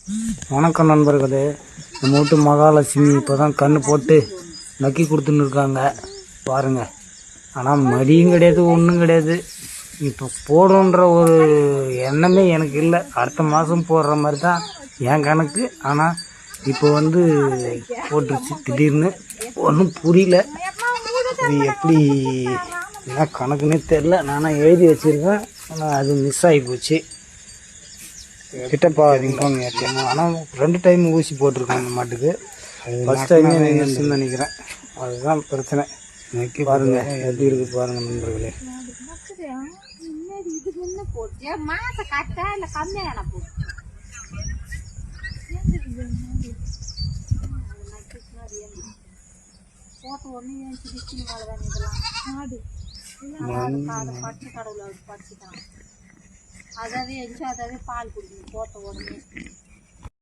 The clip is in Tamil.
வணக்கம் நண்பர்களே. நம்ம வீட்டு மகாலட்சுமி இப்போ தான் கன்று போட்டு நக்கி கொடுத்துன்னு இருக்காங்க பாருங்க. ஆனால் மடியும் கிடையாது, ஒன்றும் கிடையாது. இப்போ போடுன்ற ஒரு எண்ணமே எனக்கு இல்லை. அடுத்த மாதம் போடுற மாதிரி தான் என் கணக்கு. ஆனால் இப்போ போட்டுருச்சு திடீர்னு. ஒன்றும் புரியல, இது எப்படி என்ன கணக்குன்னே தெரில. நானும் எழுதி வச்சுருக்கேன், ஆனால் அது மிஸ் ஆகி போச்சு. கிட்டப்பா அதிகமாக ஏற்றணும். ஆனால் 2 டைம் ஊசி போட்டிருக்கேன் அந்த மாட்டுக்கு. ஃபஸ்ட் டைமே மிஸ்ன்னு நினைக்கிறேன். அதுதான் பிரச்சனை. நக்கி பாருங்க எப்படி இருக்குது பாருங்க நண்பர்களே. அதாவே பால் குடிக்கணும் போட்ட உடனே.